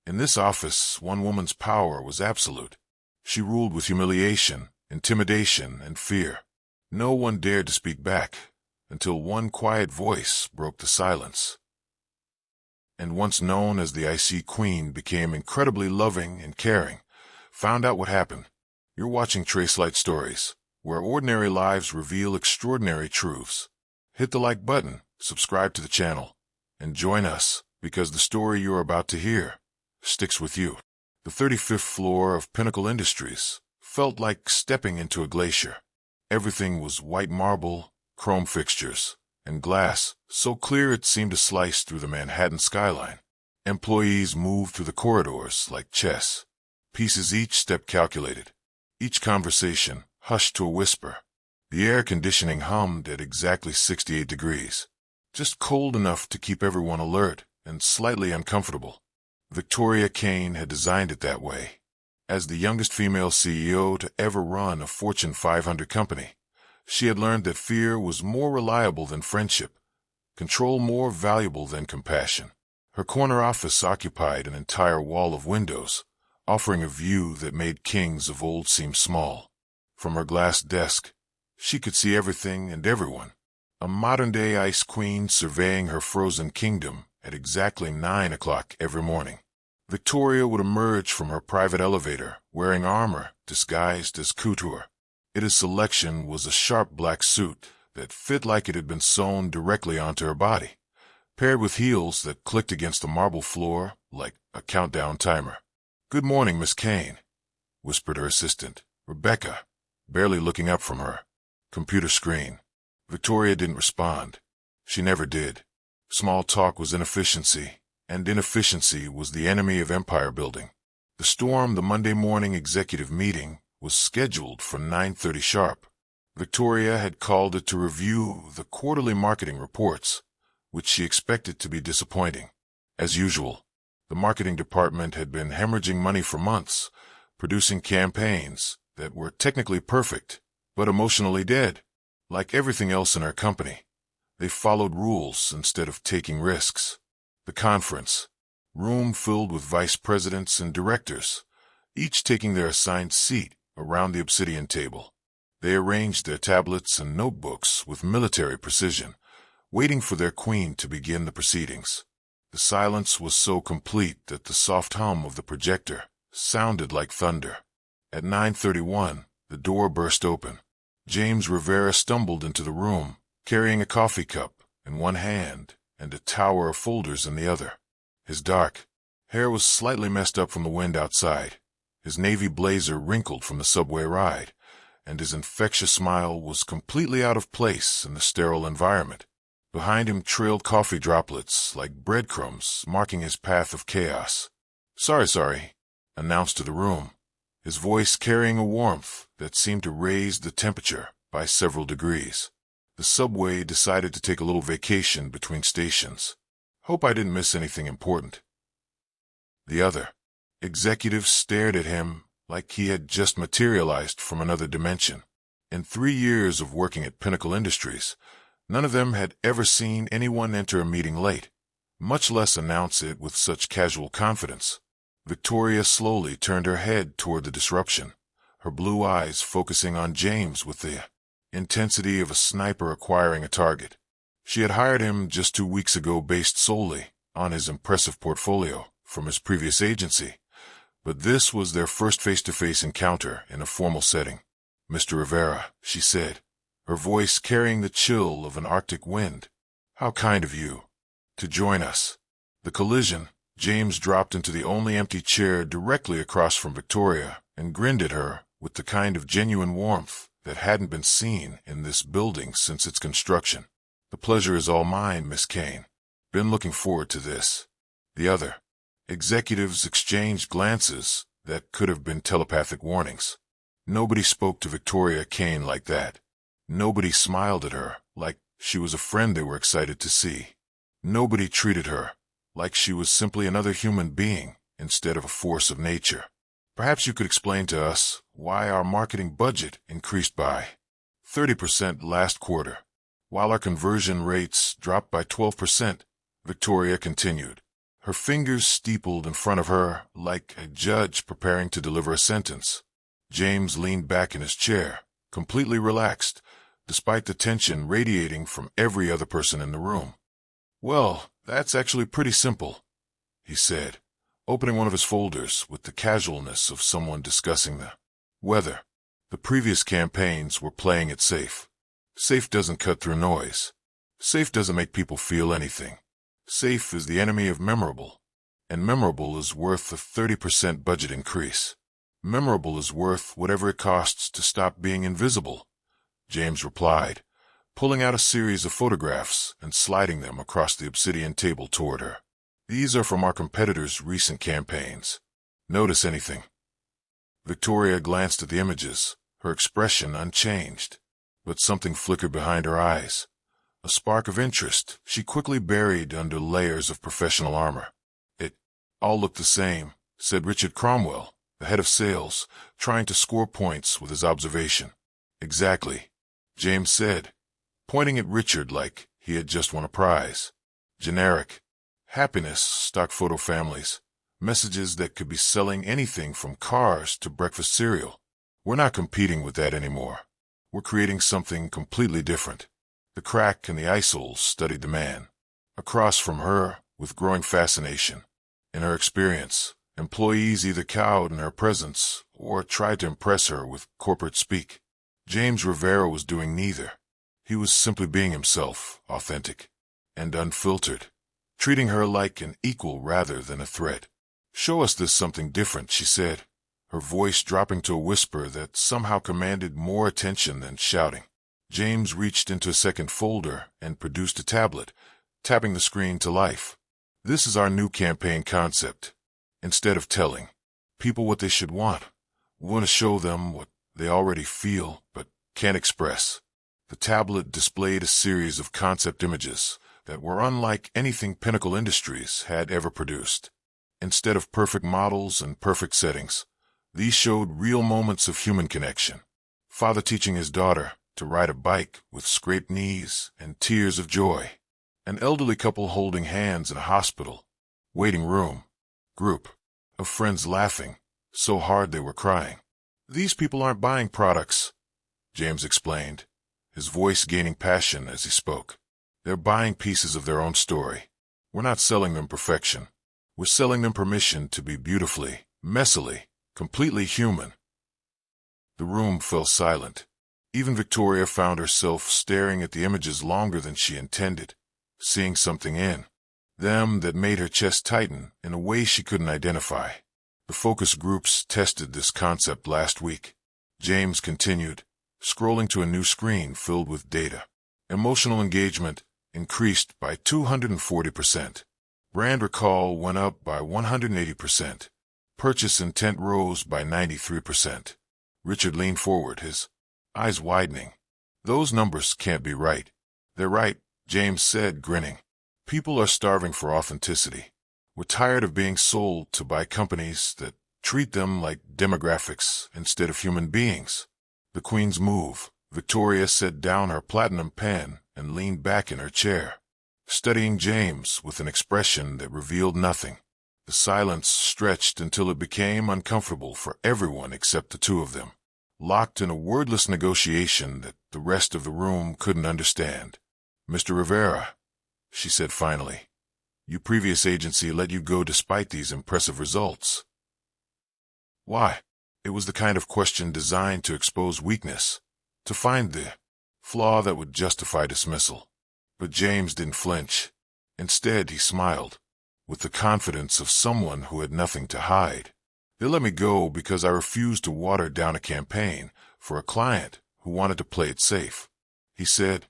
In this office, one woman's power was absolute. She ruled with humiliation, intimidation, and fear. No one dared to speak back, until one quiet voice broke the silence. And once known as the IC Queen became incredibly loving and caring. Found out what happened. You're watching Tracelight Stories, where ordinary lives reveal extraordinary truths. Hit the like button, subscribe to the channel, and join us, because the story you're about to hear sticks with you. The 35th floor of Pinnacle Industries felt like stepping into a glacier. Everything was white marble, chrome fixtures, and glass so clear it seemed to slice through the Manhattan skyline. Employees moved through the corridors like chess, pieces each step calculated, each conversation hushed to a whisper. The air conditioning hummed at exactly 68 degrees, just cold enough to keep everyone alert and slightly uncomfortable. Victoria Kane had designed it that way. As the youngest female CEO to ever run a Fortune 500 company, she had learned that fear was more reliable than friendship, control more valuable than compassion. Her corner office occupied an entire wall of windows, offering a view that made kings of old seem small. From her glass desk, she could see everything and everyone. A modern-day ice queen surveying her frozen kingdom at exactly 9 o'clock every morning. Victoria would emerge from her private elevator wearing armor disguised as couture. Its selection was a sharp black suit that fit like it had been sewn directly onto her body, paired with heels that clicked against the marble floor like a countdown timer. "Good morning, Miss Kane," whispered her assistant, Rebecca, barely looking up from her computer screen. Victoria didn't respond. She never did. Small talk was inefficiency, and inefficiency was the enemy of empire building. The Monday morning executive meeting, was scheduled for 9:30 sharp. Victoria had called it to review the quarterly marketing reports, which she expected to be disappointing. As usual, the marketing department had been hemorrhaging money for months, producing campaigns that were technically perfect, but emotionally dead. Like everything else in her company, they followed rules instead of taking risks. The conference room filled with vice presidents and directors, each taking their assigned seat around the obsidian table. They arranged their tablets and notebooks with military precision, waiting for their queen to begin the proceedings. The silence was so complete that the soft hum of the projector sounded like thunder. At 9:31, the door burst open. James Rivera stumbled into the room, carrying a coffee cup in one hand and a tower of folders in the other. His dark hair was slightly messed up from the wind outside, his navy blazer wrinkled from the subway ride, and his infectious smile was completely out of place in the sterile environment. Behind him trailed coffee droplets like breadcrumbs, marking his path of chaos. Sorry, announced to the room, his voice carrying a warmth that seemed to raise the temperature by several degrees. The subway decided to take a little vacation between stations. Hope I didn't miss anything important. The other executives stared at him like he had just materialized from another dimension. In 3 years of working at Pinnacle Industries, none of them had ever seen anyone enter a meeting late, much less announce it with such casual confidence. Victoria slowly turned her head toward the disruption, her blue eyes focusing on James with the intensity of a sniper acquiring a target. She had hired him just 2 weeks ago based solely on his impressive portfolio from his previous agency, but this was their first face-to-face encounter in a formal setting. "Mr. Rivera," she said, her voice carrying the chill of an Arctic wind, "how kind of you to join us." The collision, James dropped into the only empty chair directly across from Victoria and grinned at her with the kind of genuine warmth that hadn't been seen in this building since its construction. "The pleasure is all mine, Miss Kane. Been looking forward to this." The other executives exchanged glances that could have been telepathic warnings. Nobody spoke to Victoria Kane like that. Nobody smiled at her like she was a friend they were excited to see. Nobody treated her like she was simply another human being instead of a force of nature. "Perhaps you could explain to us why our marketing budget increased by 30% last quarter, while our conversion rates dropped by 12%, Victoria continued, her fingers steepled in front of her like a judge preparing to deliver a sentence. James leaned back in his chair, completely relaxed, despite the tension radiating from every other person in the room. "Well, that's actually pretty simple," he said, opening one of his folders with the casualness of someone discussing the weather. The previous campaigns were playing it safe. Safe doesn't cut through noise. Safe doesn't make people feel anything. Safe is the enemy of memorable, and memorable is worth a 30% budget increase. Memorable is worth whatever it costs to stop being invisible, James replied, pulling out a series of photographs and sliding them across the obsidian table toward her. "These are from our competitors' recent campaigns. Notice anything?" Victoria glanced at the images, her expression unchanged, but something flickered behind her eyes. A spark of interest she quickly buried under layers of professional armor. "It all looked the same," said Richard Cromwell, the head of sales, trying to score points with his observation. "Exactly," James said, pointing at Richard like he had just won a prize. "Generic. Happiness, stock photo families. Messages that could be selling anything from cars to breakfast cereal. We're not competing with that anymore. We're creating something completely different." The crack and the eye soles studied the man. Across from her, with growing fascination. In her experience, employees either cowed in her presence or tried to impress her with corporate speak. James Rivera was doing neither. He was simply being himself, authentic and unfiltered, treating her like an equal rather than a threat. "Show us this something different," she said, her voice dropping to a whisper that somehow commanded more attention than shouting. James reached into a second folder and produced a tablet, tapping the screen to life. "This is our new campaign concept. Instead of telling people what they should want, we want to show them what they already feel but can't express." The tablet displayed a series of concept images that were unlike anything Pinnacle Industries had ever produced. Instead of perfect models and perfect settings, these showed real moments of human connection. Father teaching his daughter to ride a bike with scraped knees and tears of joy. An elderly couple holding hands in a hospital. Waiting room. Group of friends laughing so hard they were crying. "These people aren't buying products," James explained, his voice gaining passion as he spoke. "They're buying pieces of their own story. We're not selling them perfection. We're selling them permission to be beautifully, messily, completely human." The room fell silent. Even Victoria found herself staring at the images longer than she intended, seeing something in them that made her chest tighten in a way she couldn't identify. "The focus groups tested this concept last week," James continued, scrolling to a new screen filled with data. "Emotional engagement increased by 240%. Brand recall went up by 180%. Purchase intent rose by 93%. Richard leaned forward, his eyes widening. "Those numbers can't be right." "They're right," James said, grinning. "People are starving for authenticity. We're tired of being sold to by companies that treat them like demographics instead of human beings." "The Queen's move." Victoria set down her platinum pen and leaned back in her chair, studying James with an expression that revealed nothing. The silence stretched until it became uncomfortable for everyone except the two of them, locked in a wordless negotiation that the rest of the room couldn't understand. "Mr. Rivera," she said finally, "your previous agency let you go despite these impressive results." "Why?" It was the kind of question designed to expose weakness, to find the flaw that would justify dismissal. But James didn't flinch. Instead, he smiled, with the confidence of someone who had nothing to hide. "They let me go because I refused to water down a campaign for a client who wanted to play it safe," he said.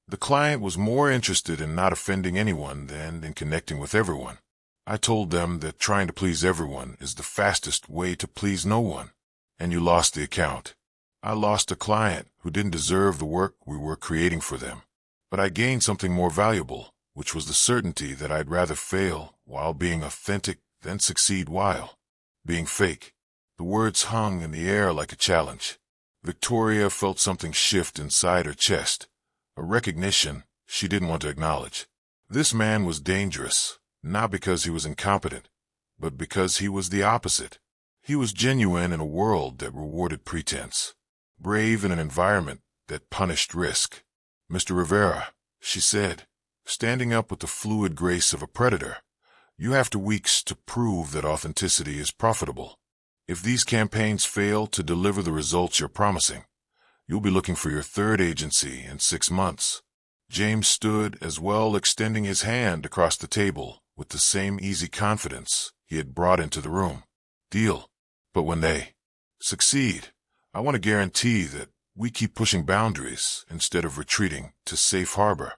"The client was more interested in not offending anyone than in connecting with everyone. I told them that trying to please everyone is the fastest way to please no one. And you lost the account. I lost a client who didn't deserve the work we were creating for them. But I gained something more valuable, which was the certainty that I'd rather fail while being authentic than succeed while being fake." The words hung in the air like a challenge. Victoria felt something shift inside her chest, a recognition she didn't want to acknowledge. This man was dangerous, Not because he was incompetent, but because he was the opposite. He was genuine in a world that rewarded pretense, brave in an environment that punished risk. "Mr. Rivera," she said, standing up with the fluid grace of a predator, "you have 2 weeks to prove that authenticity is profitable. If these campaigns fail to deliver the results you're promising, you'll be looking for your third agency in 6 months." James stood as well, extending his hand across the table with the same easy confidence he had brought into the room. "Deal. But when they succeed, I want to guarantee that we keep pushing boundaries instead of retreating to safe harbor."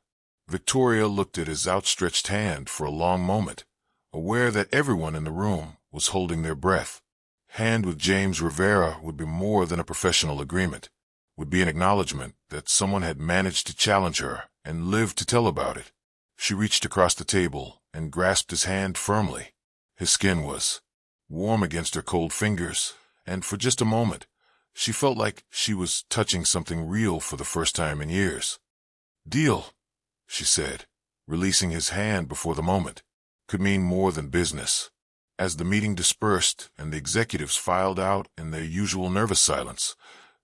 Victoria looked at his outstretched hand for a long moment, aware that everyone in the room was holding their breath. Hand with James Rivera would be more than a professional agreement, would be an acknowledgement that someone had managed to challenge her and lived to tell about it. She reached across the table and grasped his hand firmly. His skin was warm against her cold fingers, and for just a moment, she felt like she was touching something real for the first time in years. "Deal," she said, releasing his hand before the moment, could mean more than business. As the meeting dispersed and the executives filed out in their usual nervous silence,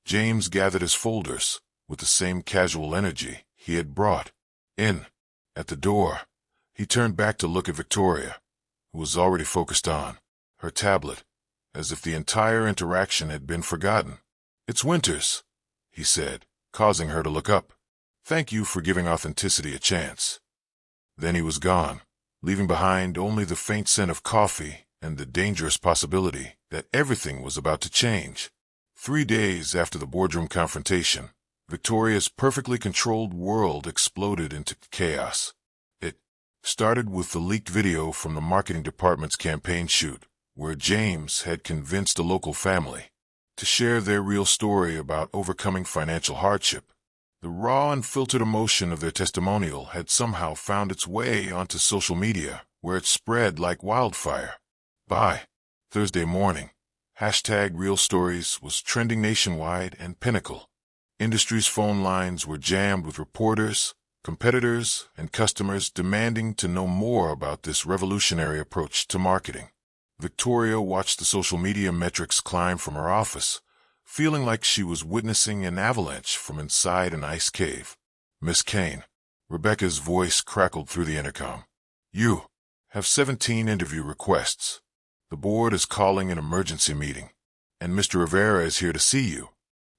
James gathered his folders with the same casual energy he had brought in. At the door, he turned back to look at Victoria, who was already focused on her tablet, as if the entire interaction had been forgotten. "It's Winters," he said, causing her to look up. "Thank you for giving authenticity a chance." Then he was gone, leaving behind only the faint scent of coffee and the dangerous possibility that everything was about to change. 3 days after the boardroom confrontation, Victoria's perfectly controlled world exploded into chaos. It started with the leaked video from the marketing department's campaign shoot, where James had convinced a local family to share their real story about overcoming financial hardship. The raw, unfiltered emotion of their testimonial had somehow found its way onto social media, where it spread like wildfire. By Thursday morning, #RealStories was trending nationwide and Pinnacle. Industry's phone lines were jammed with reporters, competitors, and customers demanding to know more about this revolutionary approach to marketing. Victoria watched the social media metrics climb from her office, feeling like she was witnessing an avalanche from inside an ice cave. "Miss Kane," Rebecca's voice crackled through the intercom. "You have 17 interview requests. The board is calling an emergency meeting, and Mr. Rivera is here to see you."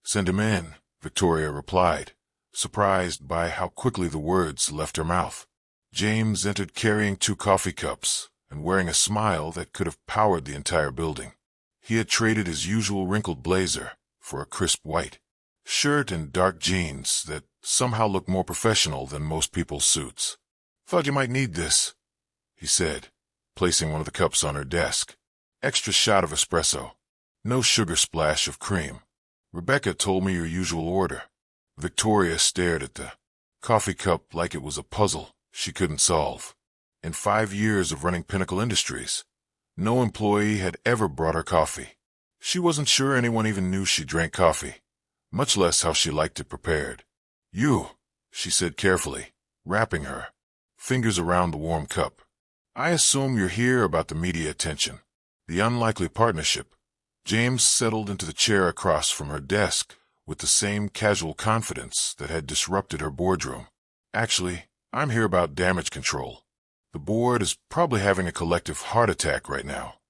"Send him in," Victoria replied, surprised by how quickly the words left her mouth. James entered carrying 2 coffee cups and wearing a smile that could have powered the entire building. He had traded his usual wrinkled blazer for a crisp white shirt and dark jeans that somehow looked more professional than most people's suits. "Thought you might need this," he said, placing one of the cups on her desk. "Extra shot of espresso. No sugar splash of cream. Rebecca told me your usual order." Victoria stared at the coffee cup like it was a puzzle she couldn't solve. In 5 years of running Pinnacle Industries, no employee had ever brought her coffee. She wasn't sure anyone even knew she drank coffee, much less how she liked it prepared. "You," she said carefully, wrapping her fingers around the warm cup. "I assume you're here about the media attention, the unlikely partnership." James settled into the chair across from her desk with the same casual confidence that had disrupted her boardroom. "Actually, I'm here about damage control. The board is probably having a collective heart attack right now,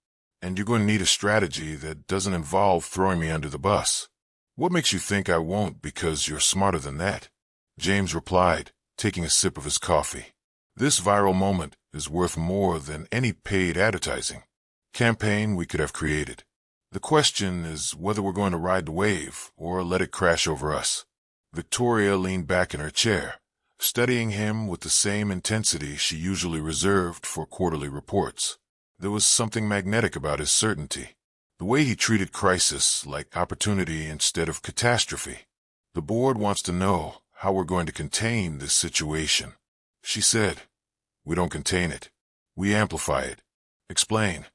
and you're going to need a strategy that doesn't involve throwing me under the bus." "What makes you think I won't because you're smarter than that?" James replied, taking a sip of his coffee. "This viral moment is worth more than any paid advertising campaign we could have created. The question is whether we're going to ride the wave or let it crash over us." Victoria leaned back in her chair, studying him with the same intensity she usually reserved for quarterly reports. There was something magnetic about his certainty, the way he treated crisis like opportunity instead of catastrophe. "The board wants to know how we're going to contain this situation," she said. "We don't contain it. We amplify it." "Explain."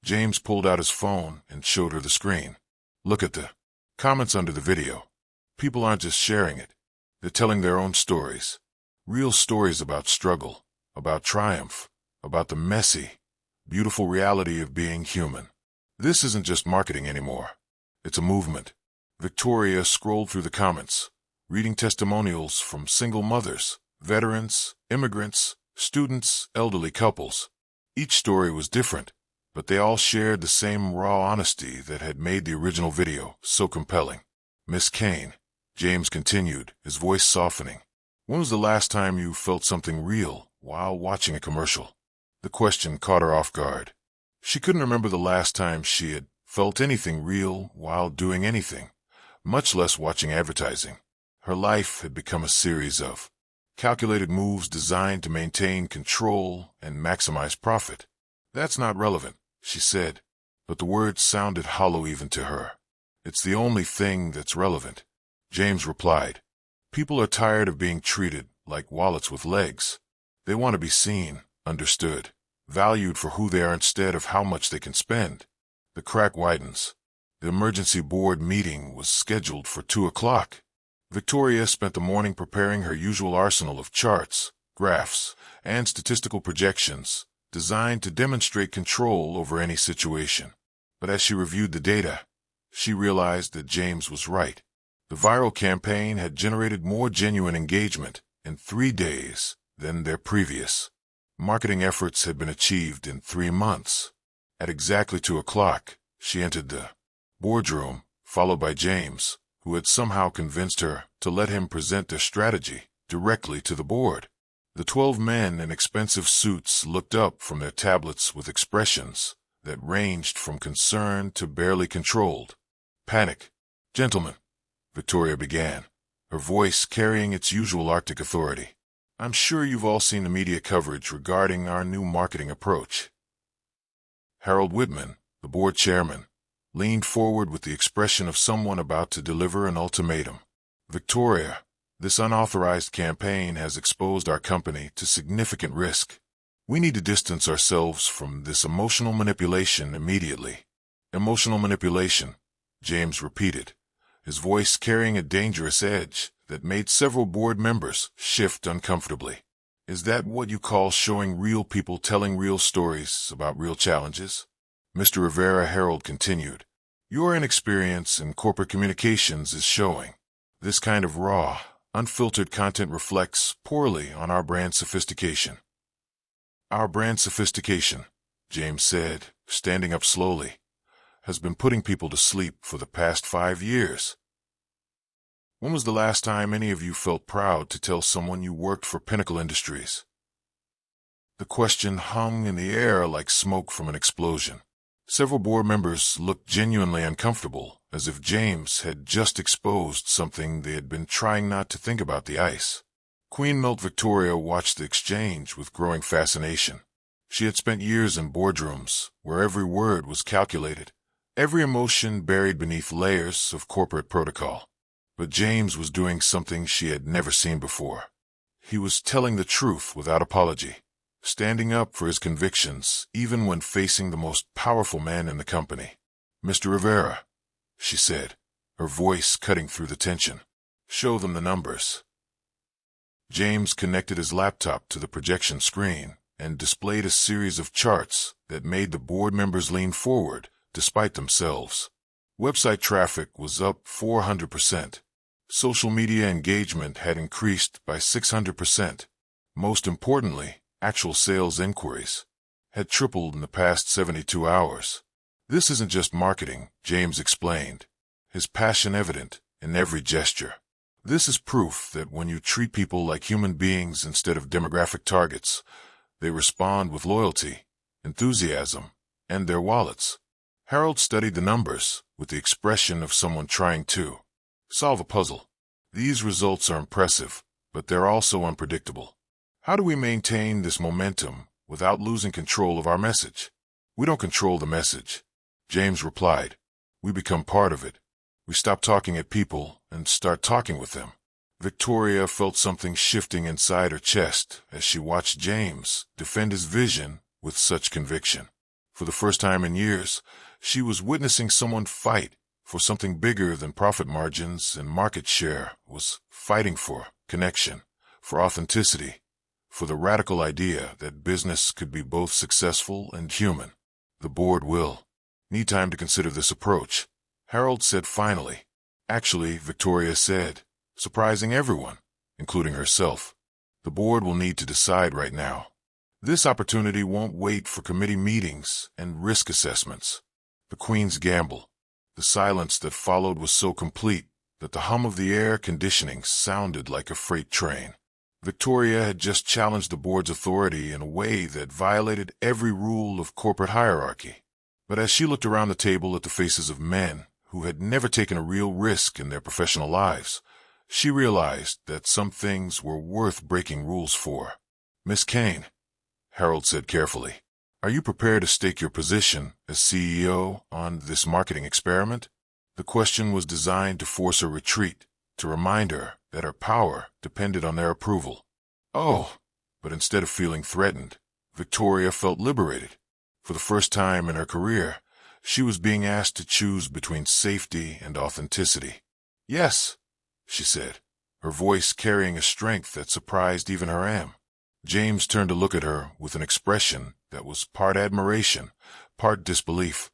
James pulled out his phone and showed her the screen. "Look at the comments under the video. People aren't just sharing it. They're telling their own stories. Real stories about struggle, about triumph, about the messy, beautiful reality of being human. This isn't just marketing anymore. It's a movement. Victoria scrolled through the comments, reading testimonials from single mothers, veterans, immigrants, students, elderly couples. Each story was different, but they all shared the same raw honesty that had made the original video so compelling. Miss Kane, James continued, his voice softening. When was the last time you felt something real while watching a commercial? The question caught her off guard. She couldn't remember the last time she had felt anything real while doing anything, much less watching advertising. Her life had become a series of calculated moves designed to maintain control and maximize profit. That's not relevant, she said, but the words sounded hollow even to her. It's the only thing that's relevant, James replied. People are tired of being treated like wallets with legs. They want to be seen, understood, valued for who they are instead of how much they can spend. The crack widens. The emergency board meeting was scheduled for 2 o'clock. Victoria spent the morning preparing her usual arsenal of charts, graphs, and statistical projections designed to demonstrate control over any situation. But as she reviewed the data, she realized that James was right. The viral campaign had generated more genuine engagement in 3 days than their previous marketing efforts had been achieved in 3 months. At exactly 2 o'clock, she entered the boardroom, followed by James, who had somehow convinced her to let him present their strategy directly to the board. The 12 men in expensive suits looked up from their tablets with expressions that ranged from concern to barely controlled panic. Gentlemen, Victoria began, her voice carrying its usual Arctic authority. I'm sure you've all seen the media coverage regarding our new marketing approach. Harold Whitman, the board chairman, leaned forward with the expression of someone about to deliver an ultimatum. Victoria, this unauthorized campaign has exposed our company to significant risk. We need to distance ourselves from this emotional manipulation immediately. Emotional manipulation, James repeated, his voice carrying a dangerous edge that made several board members shift uncomfortably. Is that what you call showing real people telling real stories about real challenges? Mr. Rivera, Harold continued. Your inexperience in corporate communications is showing. This kind of raw, unfiltered content reflects poorly on our brand sophistication. Our brand sophistication, James said, standing up slowly, has been putting people to sleep for the past 5 years. When was the last time any of you felt proud to tell someone you worked for Pinnacle Industries? The question hung in the air like smoke from an explosion. Several board members looked genuinely uncomfortable, as if James had just exposed something they had been trying not to think about the ice. Queen Milt Victoria watched the exchange with growing fascination. She had spent years in boardrooms where every word was calculated, every emotion buried beneath layers of corporate protocol. But James was doing something she had never seen before. He was telling the truth without apology, standing up for his convictions even when facing the most powerful man in the company. Mr. Rivera, she said, her voice cutting through the tension. Show them the numbers. James connected his laptop to the projection screen and displayed a series of charts that made the board members lean forward despite themselves. Website traffic was up 400%. Social media engagement had increased by 600%. Most importantly, actual sales inquiries had tripled in the past 72 hours. This isn't just marketing, James explained, his passion evident in every gesture. This is proof that when you treat people like human beings instead of demographic targets, they respond with loyalty, enthusiasm, and their wallets. Harold studied the numbers with the expression of someone trying to solve a puzzle. These results are impressive, but they're also unpredictable. How do we maintain this momentum without losing control of our message? We don't control the message, James replied. We become part of it. We stop talking at people and start talking with them. Victoria felt something shifting inside her chest as she watched James defend his vision with such conviction. For the first time in years, she was witnessing someone fight for something bigger than profit margins and market share, was fighting for connection, for authenticity, for the radical idea that business could be both successful and human. The board will need time to consider this approach, Harold said finally. Actually, Victoria said, surprising everyone, including herself. The board will need to decide right now. This opportunity won't wait for committee meetings and risk assessments. The Queen's gamble. The silence that followed was so complete that the hum of the air conditioning sounded like a freight train. Victoria had just challenged the board's authority in a way that violated every rule of corporate hierarchy. But as she looked around the table at the faces of men who had never taken a real risk in their professional lives, she realized that some things were worth breaking rules for. Miss Kane, Harold said carefully, are you prepared to stake your position as CEO on this marketing experiment? The question was designed to force a retreat, to remind her that her power depended on their approval. Oh, but instead of feeling threatened, Victoria felt liberated. For the first time in her career, she was being asked to choose between safety and authenticity. Yes, she said, her voice carrying a strength that surprised even her aunt. James turned to look at her with an expression that was part admiration, part disbelief.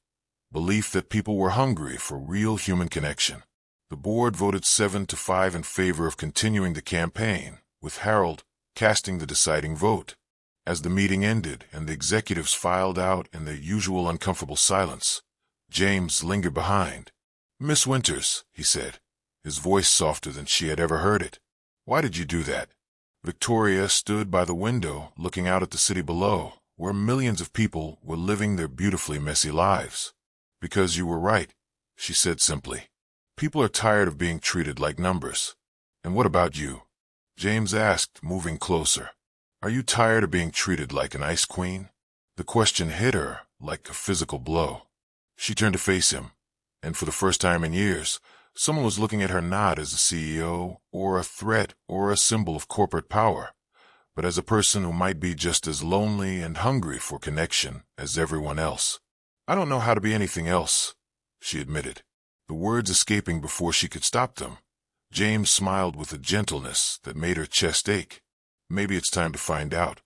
Belief that people were hungry for real human connection. The board voted 7-5 in favor of continuing the campaign, with Harold casting the deciding vote. As the meeting ended and the executives filed out in their usual uncomfortable silence, James lingered behind. Miss Winters, he said, his voice softer than she had ever heard it. Why did you do that? Victoria stood by the window looking out at the city below, where millions of people were living their beautifully messy lives. Because you were right, she said simply. People are tired of being treated like numbers. And what about you? James asked, moving closer. Are you tired of being treated like an ice queen? The question hit her like a physical blow. She turned to face him, and for the first time in years, someone was looking at her not as a CEO or a threat or a symbol of corporate power, but as a person who might be just as lonely and hungry for connection as everyone else. I don't know how to be anything else, she admitted, the words escaping before she could stop them. James smiled with a gentleness that made her chest ache. Maybe it's time to find out.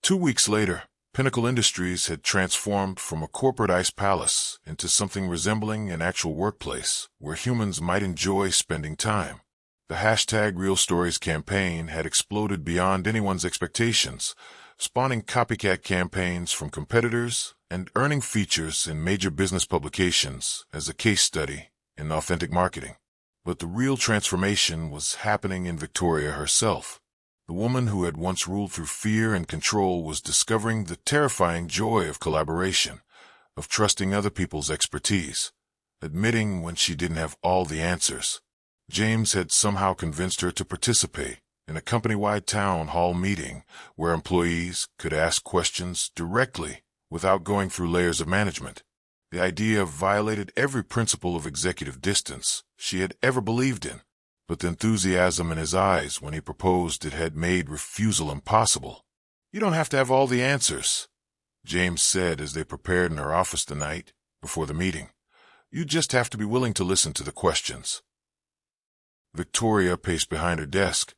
2 weeks later, Pinnacle Industries had transformed from a corporate ice palace into something resembling an actual workplace where humans might enjoy spending time. The #RealStories campaign had exploded beyond anyone's expectations, spawning copycat campaigns from competitors and earning features in major business publications as a case study in authentic marketing. But the real transformation was happening in Victoria herself. The woman who had once ruled through fear and control was discovering the terrifying joy of collaboration, of trusting other people's expertise, admitting when she didn't have all the answers. James had somehow convinced her to participate in a company-wide town hall meeting where employees could ask questions directly without going through layers of management. The idea violated every principle of executive distance she had ever believed in. But the enthusiasm in his eyes when he proposed it had made refusal impossible. You don't have to have all the answers, James said as they prepared in her office the night before the meeting. You just have to be willing to listen to the questions. Victoria paced behind her desk,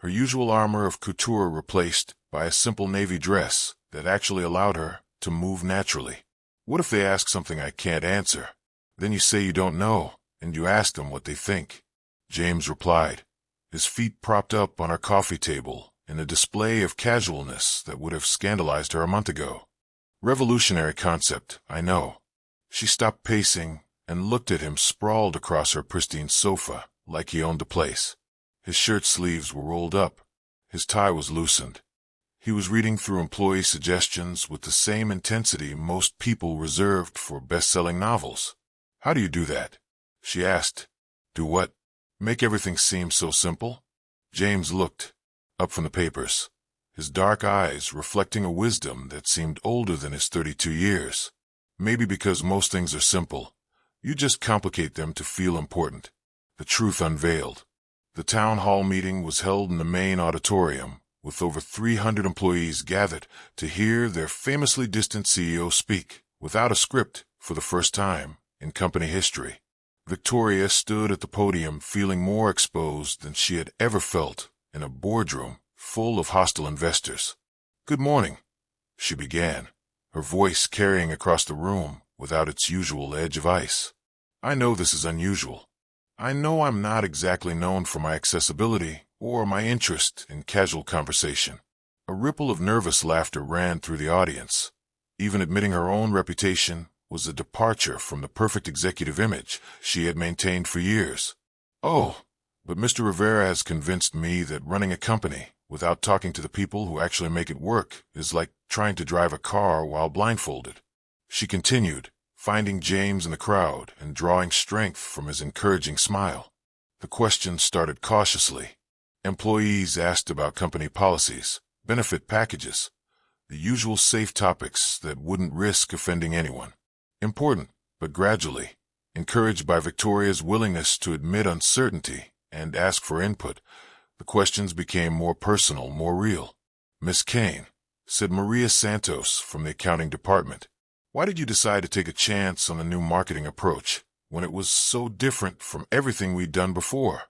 her usual armor of couture replaced by a simple navy dress that actually allowed her to move naturally. What if they ask something I can't answer? Then you say you don't know, and you ask them what they think. James replied, his feet propped up on her coffee table in a display of casualness that would have scandalized her a month ago. Revolutionary concept, I know. She stopped pacing and looked at him sprawled across her pristine sofa like he owned the place. His shirt sleeves were rolled up. His tie was loosened. He was reading through employee suggestions with the same intensity most people reserved for best-selling novels. How do you do that? She asked. Do what? Make everything seem so simple? James looked up from the papers, his dark eyes reflecting a wisdom that seemed older than his 32 years. Maybe because most things are simple, you just complicate them to feel important. The truth unveiled. The town hall meeting was held in the main auditorium, with over 300 employees gathered to hear their famously distant CEO speak, without a script, for the first time in company history. Victoria stood at the podium feeling more exposed than she had ever felt in a boardroom full of hostile investors. "Good morning," she began, her voice carrying across the room without its usual edge of ice. "I know this is unusual. I know I'm not exactly known for my accessibility or my interest in casual conversation." A ripple of nervous laughter ran through the audience. Even admitting her own reputation was a departure from the perfect executive image she had maintained for years. "Oh, but Mr. Rivera has convinced me that running a company without talking to the people who actually make it work is like trying to drive a car while blindfolded," she continued, finding James in the crowd and drawing strength from his encouraging smile. The questions started cautiously. Employees asked about company policies, benefit packages, the usual safe topics that wouldn't risk offending anyone. Important, but gradually, encouraged by Victoria's willingness to admit uncertainty and ask for input, the questions became more personal, more real. "Miss Kane," said Maria Santos from the accounting department, "why did you decide to take a chance on the new marketing approach when it was so different from everything we'd done before?"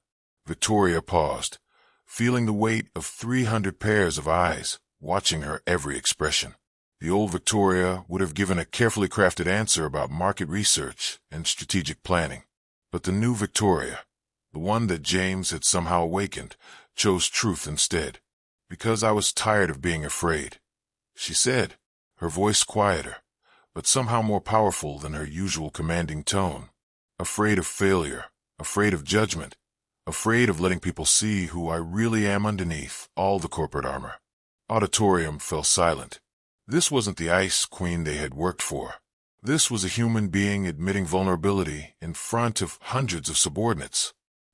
Victoria paused, feeling the weight of 300 pairs of eyes watching her every expression. The old Victoria would have given a carefully crafted answer about market research and strategic planning. But the new Victoria, the one that James had somehow awakened, chose truth instead. "Because I was tired of being afraid," she said, her voice quieter, but somehow more powerful than her usual commanding tone. "Afraid of failure, afraid of judgment, afraid of letting people see who I really am underneath all the corporate armor." Auditorium fell silent. This wasn't the ice queen they had worked for. This was a human being admitting vulnerability in front of hundreds of subordinates.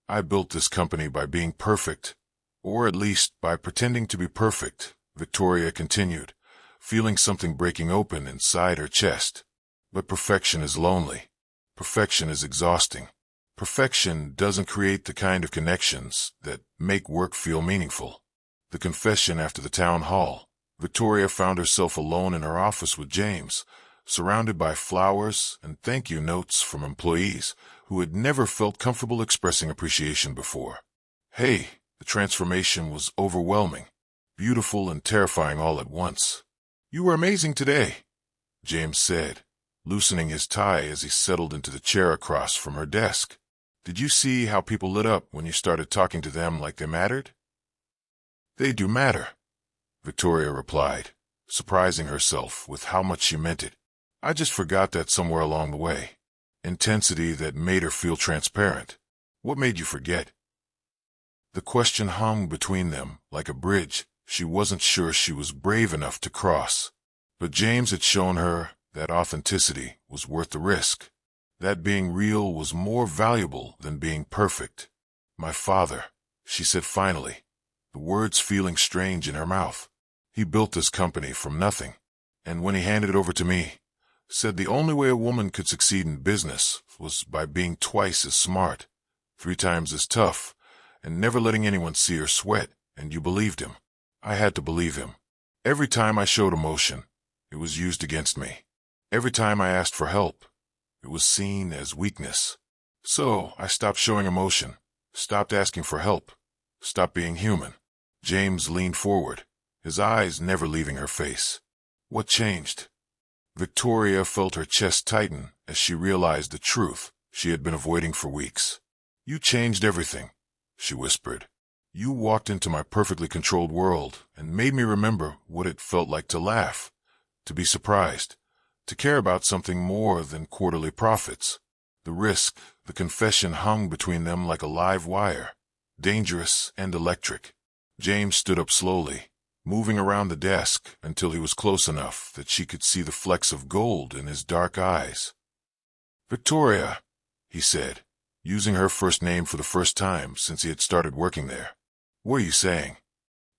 "I built this company by being perfect, or at least by pretending to be perfect," Victoria continued, feeling something breaking open inside her chest. "But perfection is lonely. Perfection is exhausting. Perfection doesn't create the kind of connections that make work feel meaningful." The confession after the town hall. Victoria found herself alone in her office with James, surrounded by flowers and thank you notes from employees who had never felt comfortable expressing appreciation before. "Hey," the transformation was overwhelming, beautiful and terrifying all at once. "You were amazing today," James said, loosening his tie as he settled into the chair across from her desk. "Did you see how people lit up when you started talking to them like they mattered?" "They do matter," Victoria replied, surprising herself with how much she meant it. "I just forgot that somewhere along the way." Intensity that made her feel transparent. "What made you forget?" The question hung between them like a bridge she wasn't sure she was brave enough to cross. But James had shown her that authenticity was worth the risk, that being real was more valuable than being perfect. "My father," she said finally, the words feeling strange in her mouth. "He built this company from nothing, and when he handed it over to me, said the only way a woman could succeed in business was by being twice as smart, 3 times as tough, and never letting anyone see her sweat, and you believed him." I had to believe him. Every time I showed emotion, it was used against me. Every time I asked for help, it was seen as weakness. So I stopped showing emotion, stopped asking for help, stopped being human. James leaned forward, his eyes never leaving her face. "What changed?" Victoria felt her chest tighten as she realized the truth she had been avoiding for weeks. "You changed everything," she whispered. "You walked into my perfectly controlled world and made me remember what it felt like to laugh, to be surprised, to care about something more than quarterly profits." The risk, the confession hung between them like a live wire, dangerous and electric. James stood up slowly, moving around the desk until he was close enough that she could see the flecks of gold in his dark eyes. "Victoria," he said, using her first name for the first time since he had started working there. "What are you saying?"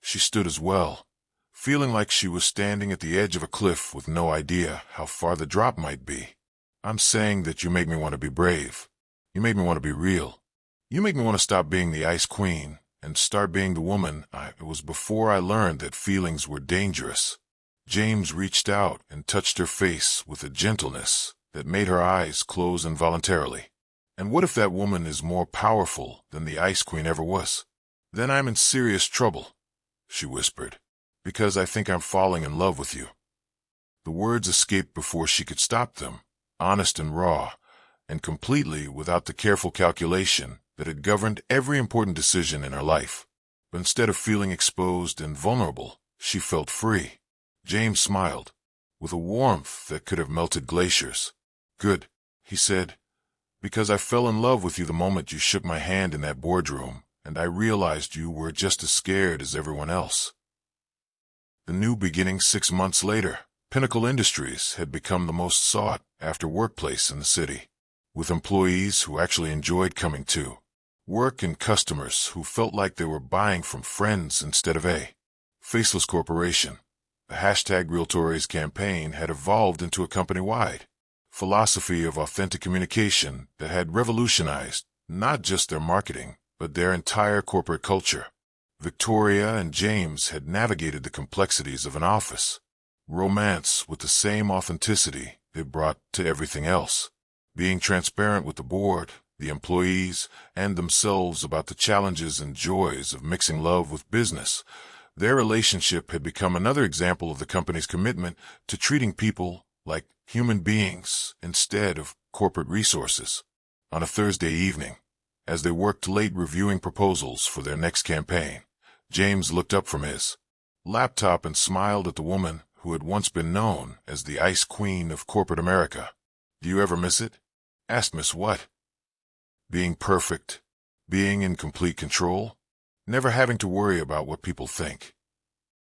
She stood as well, feeling like she was standing at the edge of a cliff with no idea how far the drop might be. "I'm saying that you make me want to be brave. You make me want to be real. You make me want to stop being the ice queen and start being the woman I was before I learned that feelings were dangerous." James reached out and touched her face with a gentleness that made her eyes close involuntarily. "And what if that woman is more powerful than the ice queen ever was? Then I'm in serious trouble," she whispered. Because I think I'm falling in love with you. The words escaped before she could stop them, honest and raw, and completely without the careful calculation that had governed every important decision in her life. But instead of feeling exposed and vulnerable, she felt free. James smiled, with a warmth that could have melted glaciers. Good, he said, because I fell in love with you the moment you shook my hand in that boardroom, and I realized you were just as scared as everyone else. The new beginning 6 months later, Pinnacle Industries had become the most sought-after workplace in the city, with employees who actually enjoyed coming to work and customers who felt like they were buying from friends instead of a faceless corporation. The #RealTories campaign had evolved into a company-wide philosophy of authentic communication that had revolutionized not just their marketing, but their entire corporate culture. Victoria and James had navigated the complexities of an office romance with the same authenticity they brought to everything else, being transparent with the board, the employees, and themselves about the challenges and joys of mixing love with business. Their relationship had become another example of the company's commitment to treating people like human beings instead of corporate resources. On a Thursday evening, as they worked late reviewing proposals for their next campaign, James looked up from his laptop and smiled at the woman who had once been known as the Ice Queen of corporate America. Do you ever miss it? Asked Miss What. Being perfect, being in complete control, never having to worry about what people think.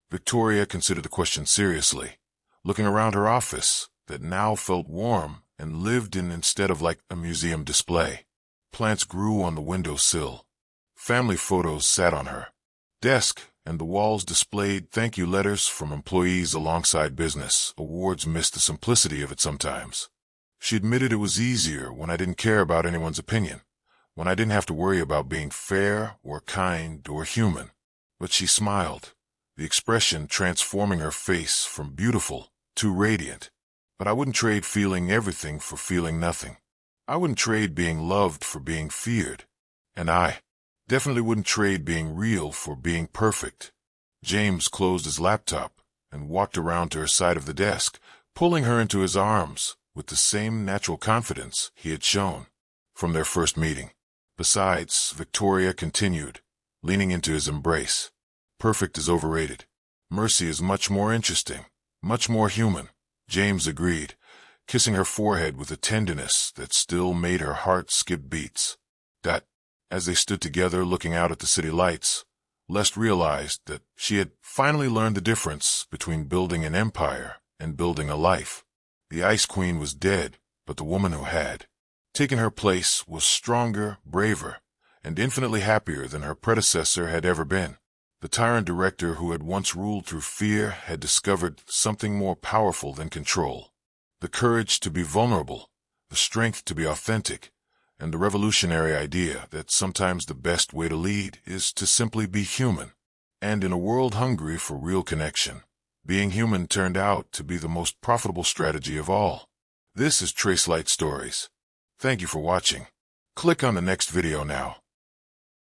Victoria considered the question seriously, looking around her office that now felt warm and lived in instead of like a museum display. Plants grew on the windowsill. Family photos sat on her desk, and the walls displayed thank you letters from employees alongside business. Awards missed the simplicity of it sometimes. She admitted it was easier when I didn't care about anyone's opinion, when I didn't have to worry about being fair or kind or human. But she smiled, the expression transforming her face from beautiful to radiant. But I wouldn't trade feeling everything for feeling nothing. I wouldn't trade being loved for being feared. And I definitely wouldn't trade being real for being perfect. James closed his laptop and walked around to her side of the desk, pulling her into his arms with the same natural confidence he had shown from their first meeting. Besides, Victoria continued, leaning into his embrace. Perfect is overrated. Mercy is much more interesting, much more human. James agreed, kissing her forehead with a tenderness that still made her heart skip beats. As they stood together looking out at the city lights, Les realized that she had finally learned the difference between building an empire and building a life. The Ice Queen was dead, but the woman who had taken her place was stronger, braver, and infinitely happier than her predecessor had ever been. The tyrant director who had once ruled through fear had discovered something more powerful than control. The courage to be vulnerable, the strength to be authentic, and the revolutionary idea that sometimes the best way to lead is to simply be human. And in a world hungry for real connection, being human turned out to be the most profitable strategy of all. This is Tracelight Stories. Thank you for watching. Click on the next video now.